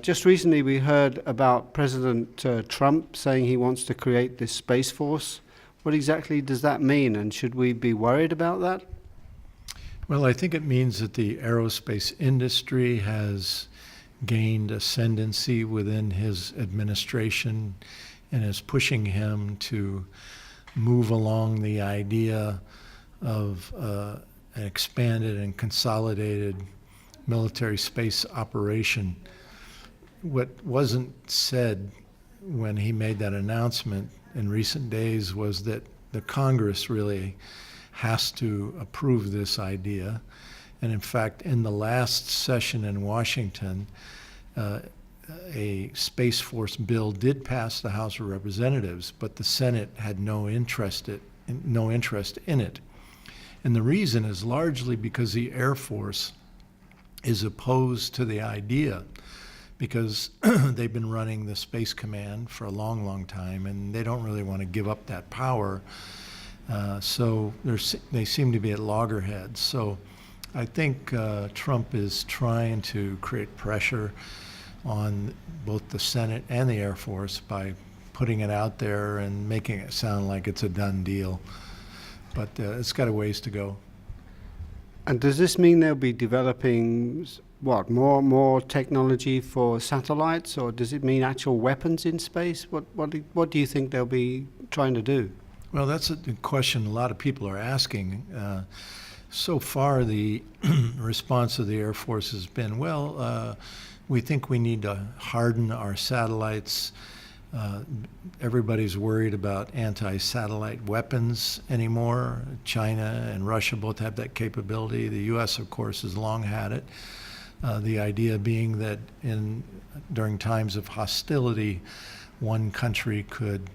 Just recently we heard about President Trump saying he wants to create this Space Force. What exactly does that mean, and should we be worried about that? Well, I think it means that the aerospace industry has gained ascendancy within his administration and is pushing him to move along the idea of an expanded and consolidated military space operation. What wasn't said when he made that announcement in recent days was that the Congress really has to approve this idea. And in fact, in the last session in Washington, a Space Force bill did pass the House of Representatives, but the Senate had no interest in it. And the reason is largely because the Air Force is opposed to the idea, because they've been running the Space Command for a long, long time, and they don't really want to give up that power. So they seem to be at loggerheads. So I think Trump is trying to create pressure on both the Senate and the Air Force by putting it out there and making it sound like it's a done deal. But it's got a ways to go. And does this mean they'll be developing more technology for satellites, or does it mean actual weapons in space? What do you think they'll be trying to do? Well, that's a question a lot of people are asking. So far, the response of the Air Force has been, we think we need to harden our satellites. Everybody's worried about anti-satellite weapons anymore. China and Russia both have that capability. The U.S., of course, has long had it. The idea being that during times of hostility, one country could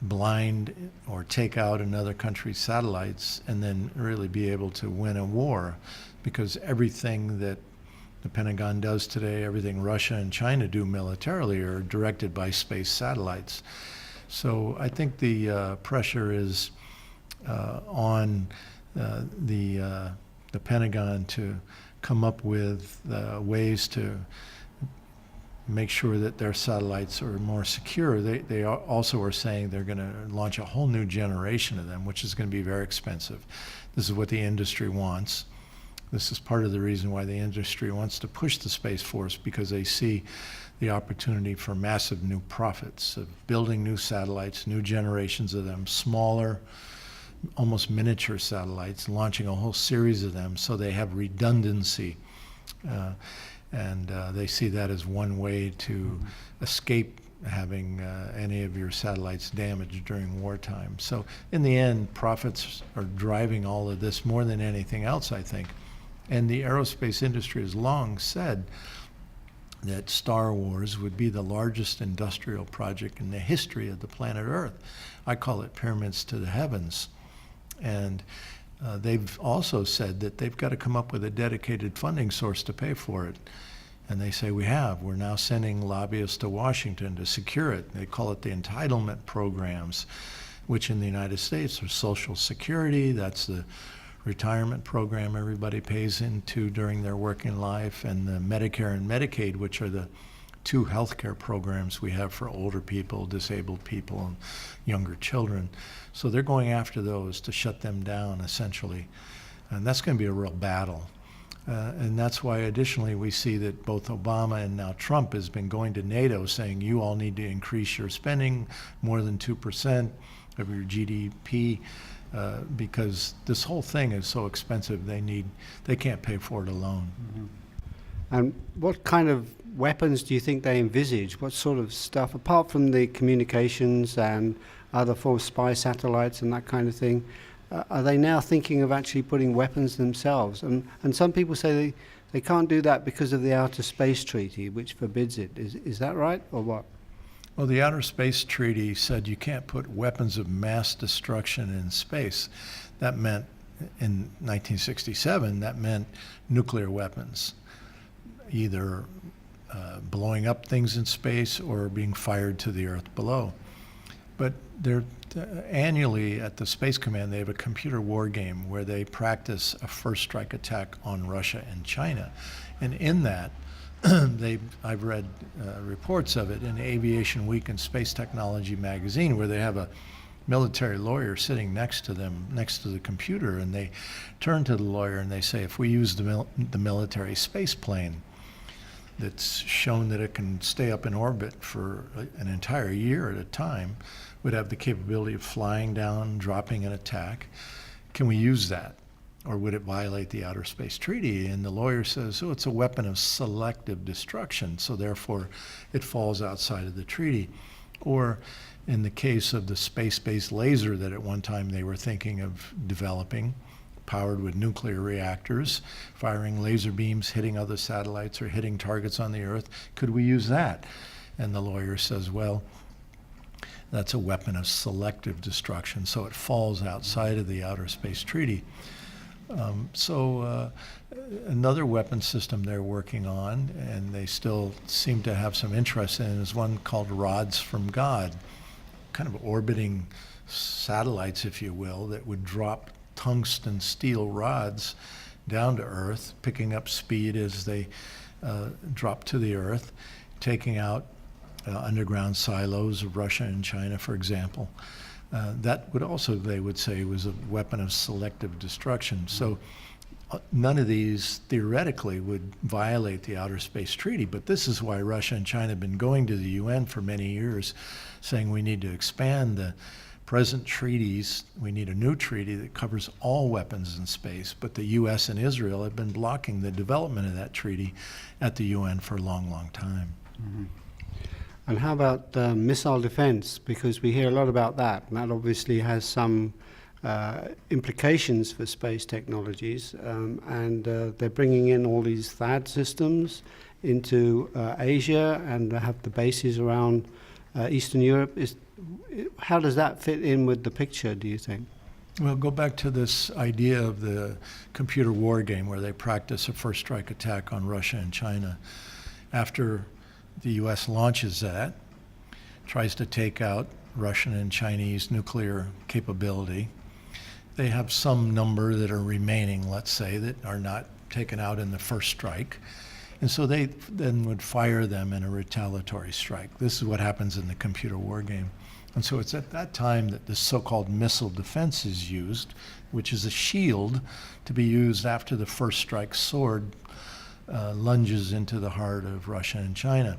blind or take out another country's satellites and then really be able to win a war, because everything that the Pentagon does today, everything Russia and China do militarily, are directed by space satellites. So I think the pressure is on the Pentagon to come up with ways to make sure that their satellites are more secure. They also are saying they're going to launch a whole new generation of them, which is going to be very expensive. This is what the industry wants. This is part of the reason why the industry wants to push the Space Force, because they see the opportunity for massive new profits of building new satellites, new generations of them, smaller, almost miniature satellites, launching a whole series of them so they have redundancy. And they see that as one way to escape having any of your satellites damaged during wartime. So in the end, profits are driving all of this more than anything else, I think. And the aerospace industry has long said that Star Wars would be the largest industrial project in the history of the planet Earth. I call it pyramids to the heavens. And they've also said that they've got to come up with a dedicated funding source to pay for it. And they say we're now sending lobbyists to Washington to secure it. They call it the entitlement programs, which in the United States are Social Security. That's the retirement program everybody pays into during their working life, and the Medicare and Medicaid, which are the two healthcare programs we have for older people, disabled people, and younger children. So they're going after those to shut them down, essentially. And that's going to be a real battle. And that's why, additionally, we see that both Obama and now Trump has been going to NATO saying, you all need to increase your spending more than 2% of your GDP, because this whole thing is so expensive, they can't pay for it alone. Mm-hmm. And what kind of weapons do you think they envisage? What sort of stuff, apart from the communications and other form of spy satellites and that kind of thing, are they now thinking of actually putting weapons themselves? And some people say they can't do that because of the Outer Space Treaty, which forbids it. Is that right, or what? Well, the Outer Space Treaty said you can't put weapons of mass destruction in space. That meant, in 1967, that meant nuclear weapons, either blowing up things in space or being fired to the Earth below. But annually at the Space Command, they have a computer war game where they practice a first strike attack on Russia and China. And in that, I've read reports of it in Aviation Week and Space Technology magazine, where they have a military lawyer sitting next to them, next to the computer, and they turn to the lawyer and they say, if we use the military space plane that's shown that it can stay up in orbit for an entire year at a time, would have the capability of flying down, dropping an attack, can we use that? Or would it violate the Outer Space Treaty? And the lawyer says, oh, it's a weapon of selective destruction, so therefore it falls outside of the treaty. Or in the case of the space-based laser that at one time they were thinking of developing, powered with nuclear reactors, firing laser beams, hitting other satellites or hitting targets on the Earth, could we use that? And the lawyer says, well, that's a weapon of selective destruction, so it falls outside of the Outer Space Treaty. Another weapon system they're working on, and they still seem to have some interest in, is one called Rods from God, kind of orbiting satellites, if you will, that would drop tungsten steel rods down to Earth, picking up speed as they drop to the Earth, taking out underground silos of Russia and China, for example. That would also, they would say, was a weapon of selective destruction. So none of these theoretically would violate the Outer Space Treaty, but this is why Russia and China have been going to the UN for many years, saying we need to expand the present treaties. We need a new treaty that covers all weapons in space, but the US and Israel have been blocking the development of that treaty at the UN for a long, long time. Mm-hmm. And how about missile defense? Because we hear a lot about that, and that obviously has some implications for space technologies, and they're bringing in all these THAAD systems into Asia and have the bases around Eastern Europe. How does that fit in with the picture, do you think? Well, go back to this idea of the computer war game where they practice a first strike attack on Russia and China. After the U.S. launches that, tries to take out Russian and Chinese nuclear capability, they have some number that are remaining, let's say, that are not taken out in the first strike. And so they then would fire them in a retaliatory strike. This is what happens in the computer war game. And so it's at that time that this so-called missile defense is used, which is a shield to be used after the first strike sword lunges into the heart of Russia and China.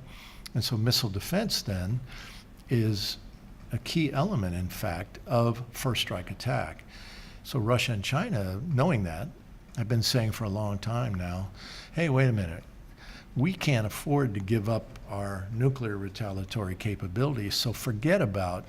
And so missile defense then is a key element, in fact, of first strike attack. So Russia and China, knowing that, have been saying for a long time now, hey, wait a minute, we can't afford to give up our nuclear retaliatory capabilities, so forget about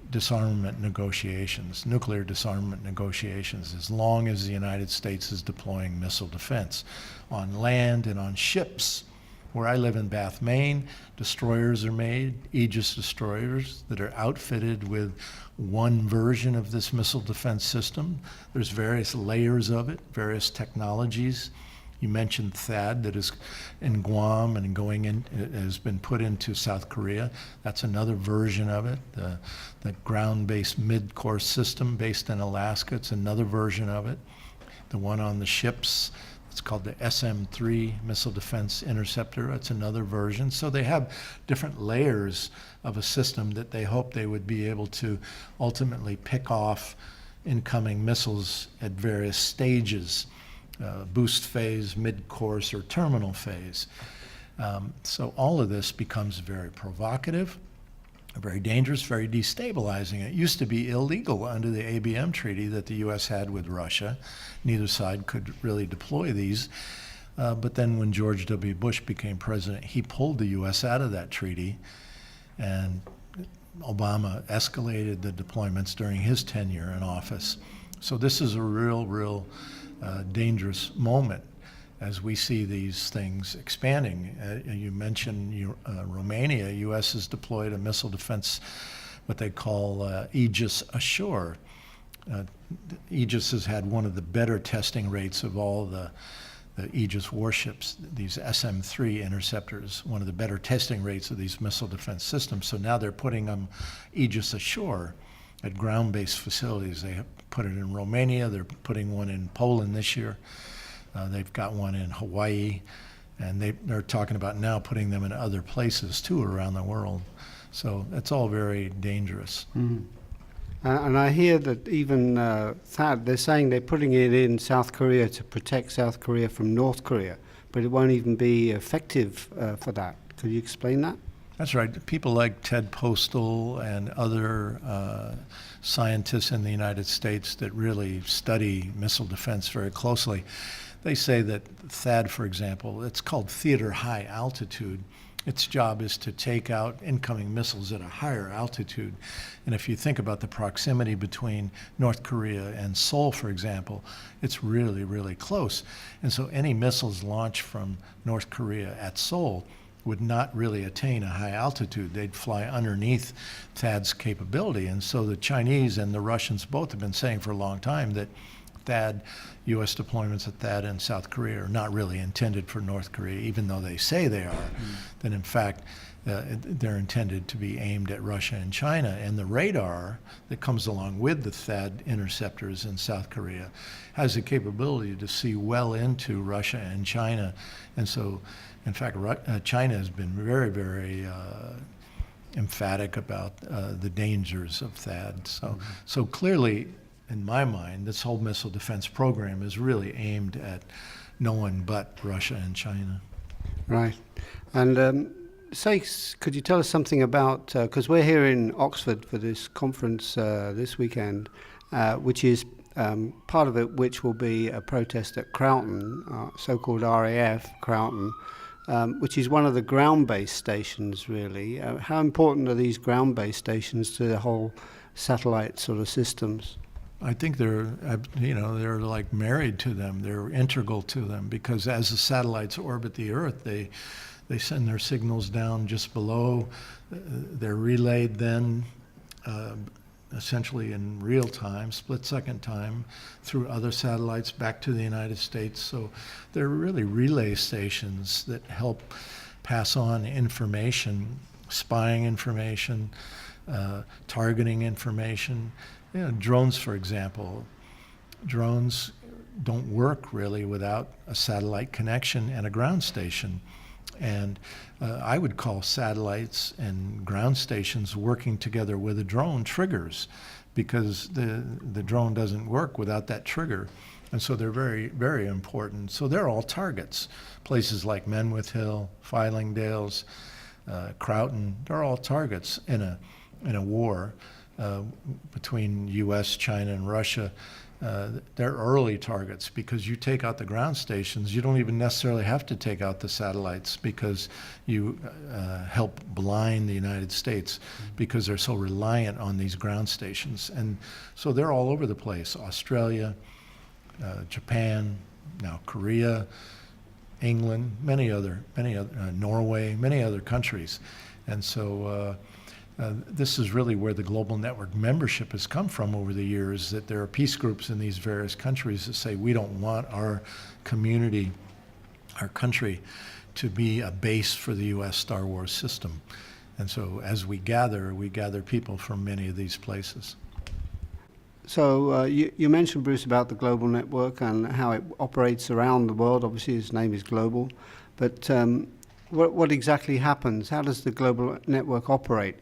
disarmament negotiations, nuclear disarmament negotiations, as long as the United States is deploying missile defense on land and on ships. Where I live in Bath, Maine, destroyers are made, Aegis destroyers that are outfitted with one version of this missile defense system. There's various layers of it, various technologies. You mentioned THAAD that is in Guam and going in, has been put into South Korea. That's another version of it. The ground-based mid-course system based in Alaska, it's another version of it. The one on the ships, it's called the SM-3 Missile Defense Interceptor. That's another version. So they have different layers of a system that they hope they would be able to ultimately pick off incoming missiles at various stages. Boost phase, mid-course, or terminal phase. So all of this becomes very provocative, very dangerous, very destabilizing. It used to be illegal under the ABM treaty that the U.S. had with Russia. Neither side could really deploy these. But then when George W. Bush became president, he pulled the U.S. out of that treaty, and Obama escalated the deployments during his tenure in office. So this is a real dangerous moment as we see these things expanding. You mentioned Romania. U.S. has deployed a missile defense, what they call Aegis Ashore. Aegis has had one of the better testing rates of all the Aegis warships, these SM-3 interceptors, one of the better testing rates of these missile defense systems. So now they're putting them Aegis Ashore at ground-based facilities. They have put it in Romania. They're putting one in Poland this year. They've got one in Hawaii And they're talking about now putting them in other places too around the world. So it's all very dangerous. Mm. And I hear that even THAAD, they're saying they're putting it in South Korea to protect South Korea from North Korea, but it won't even be effective for that. Could you explain that? That's right. People like Ted Postal and other scientists in the United States that really study missile defense very closely, they say that THAAD, for example, it's called theater high altitude. Its job is to take out incoming missiles at a higher altitude. And if you think about the proximity between North Korea and Seoul, for example, it's really, really close. And so any missiles launched from North Korea at Seoul would not really attain a high altitude. They'd fly underneath THAAD's capability. And so the Chinese and the Russians both have been saying for a long time that THAAD, U.S. deployments of THAAD in South Korea are not really intended for North Korea, even though they say they are. That in fact, they're intended to be aimed at Russia and China. And the radar that comes along with the THAAD interceptors in South Korea has the capability to see well into Russia and China. And so, in fact, China has been very, very emphatic about the dangers of THAAD. So clearly, in my mind, this whole missile defense program is really aimed at no one but Russia and China. Right. And could you tell us something about, because we're here in Oxford for this conference this weekend, which is part of it, which will be a protest at Croughton, so-called RAF Croughton, which is one of the ground-based stations, really. How important are these ground-based stations to the whole satellite sort of systems? I think they're like married to them. They're integral to them because as the satellites orbit the Earth, they send their signals down just below. They're relayed then essentially in real time, split-second time, through other satellites back to the United States. So they're really relay stations that help pass on information, spying information, targeting information. You know, drones, for example. Drones don't work really without a satellite connection and a ground station. And I would call satellites and ground stations working together with a drone triggers because the drone doesn't work without that trigger. And so they're very, very important. So they're all targets. Places like Menwith Hill, Fylingdales, Croughton, they're all targets in a war. Between U.S., China, and Russia, they're early targets because you take out the ground stations, you don't even necessarily have to take out the satellites because you help blind the United States because they're so reliant on these ground stations. And so they're all over the place. Australia, Japan, now Korea, England, many other Norway, many other countries. And so this is really where the global network membership has come from over the years, that there are peace groups in these various countries that say we don't want our community, our country, to be a base for the U.S. Star Wars system. And so as we gather people from many of these places. So you mentioned, Bruce, about the global network and how it operates around the world. Obviously, its name is global. But what exactly happens? How does the global network operate?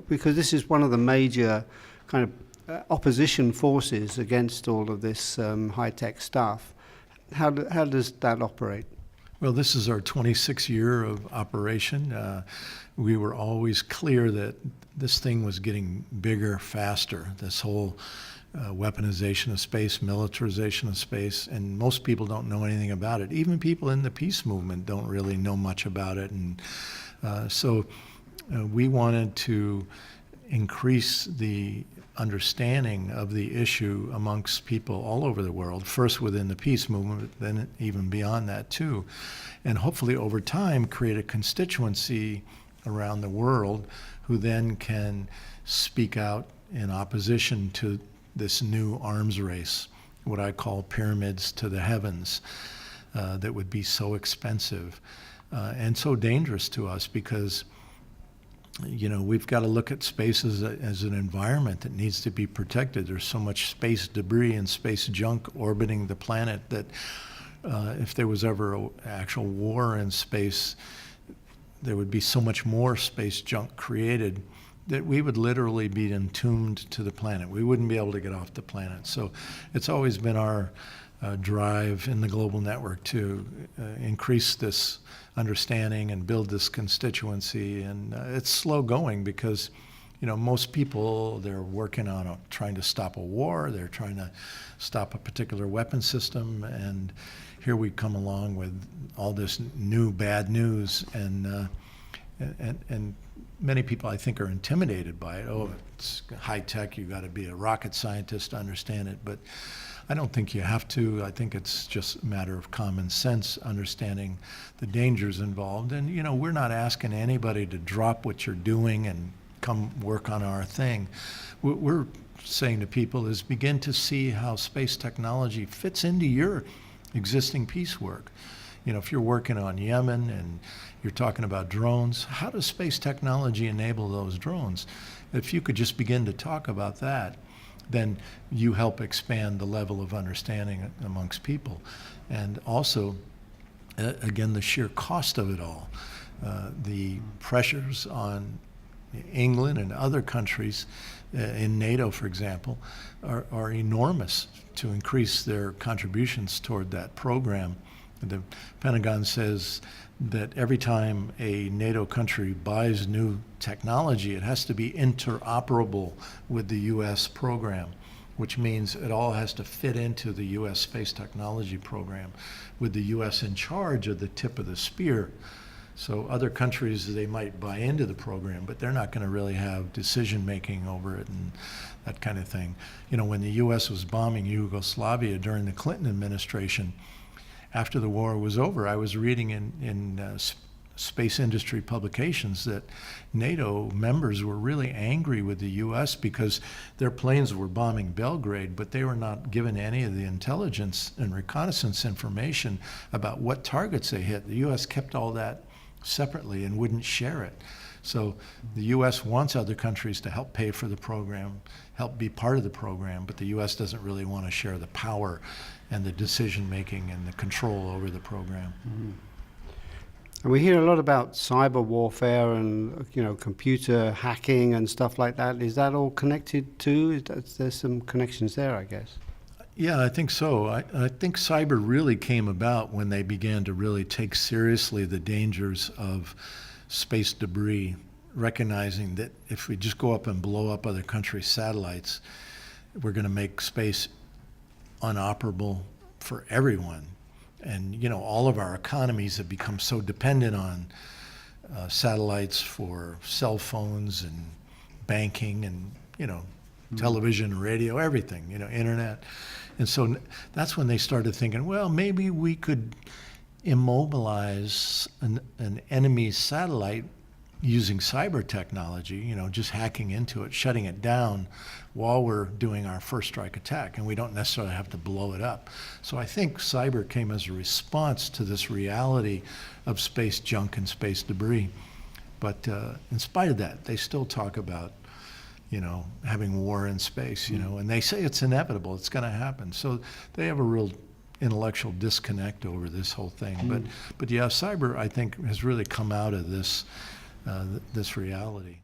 Because this is one of the major kind of opposition forces against all of this high-tech stuff. How does that operate? Well, this is our 26th year of operation. We were always clear that this thing was getting bigger, faster, this whole weaponization of space, militarization of space, and most people don't know anything about it. Even people in the peace movement don't really know much about it. And so we wanted to increase the understanding of the issue amongst people all over the world, first within the peace movement, then even beyond that too. And hopefully over time create a constituency around the world who then can speak out in opposition to this new arms race, what I call pyramids to the heavens, that would be so expensive and so dangerous to us because we've got to look at space as an environment that needs to be protected. There's so much space debris and space junk orbiting the planet that if there was ever an actual war in space, there would be so much more space junk created that we would literally be entombed to the planet. We wouldn't be able to get off the planet. So it's always been our drive in the global network to increase this understanding and build this constituency. And it's slow going because, you know, most people, they're working on trying to stop a war, they're trying to stop a particular weapon system, and here we come along with all this new bad news, and many people, I think, are intimidated by it. Oh, it's high tech, you got to be a rocket scientist to understand it, but I don't think you have to. I think it's just a matter of common sense, understanding the dangers involved. And, you know, we're not asking anybody to drop what you're doing and come work on our thing. What we're saying to people is begin to see how space technology fits into your existing peace work. You know, if you're working on Yemen and you're talking about drones, how does space technology enable those drones? If you could just begin to talk about that, then you help expand the level of understanding amongst people. And also, again, the sheer cost of it all. The pressures on England and other countries in NATO, for example, are enormous to increase their contributions toward that program. The Pentagon says that every time a NATO country buys new technology, it has to be interoperable with the U.S. program, which means it all has to fit into the U.S. space technology program, with the U.S. in charge of the tip of the spear. So other countries, they might buy into the program, but they're not going to really have decision-making over it and that kind of thing. You know, when the U.S. was bombing Yugoslavia during the Clinton administration, after the war was over, I was reading in space industry publications that NATO members were really angry with the U.S. because their planes were bombing Belgrade, but they were not given any of the intelligence and reconnaissance information about what targets they hit. The U.S. kept all that separately and wouldn't share it. So the U.S. wants other countries to help pay for the program, help be part of the program, but the U.S. doesn't really want to share the power and the decision-making and the control over the program. Mm-hmm. And we hear a lot about cyber warfare and, you know, computer hacking and stuff like that. Is that all connected too? There's some connections there, I guess. Yeah, I think so. I think cyber really came about when they began to really take seriously the dangers of space debris, recognizing that if we just go up and blow up other countries' satellites, we're going to make space unoperable for everyone. And, you know, all of our economies have become so dependent on satellites for cell phones and banking and, you know, television, radio, everything, you know, internet. And so that's when they started thinking, well, maybe we could immobilize an enemy's satellite using cyber technology, you know, just hacking into it, shutting it down while we're doing our first strike attack, and we don't necessarily have to blow it up. So I think cyber came as a response to this reality of space junk and space debris. But in spite of that, they still talk about, you know, having war in space, you know, and they say it's inevitable, it's going to happen. So they have a real intellectual disconnect over this whole thing. But yeah, cyber, I think, has really come out of this this reality.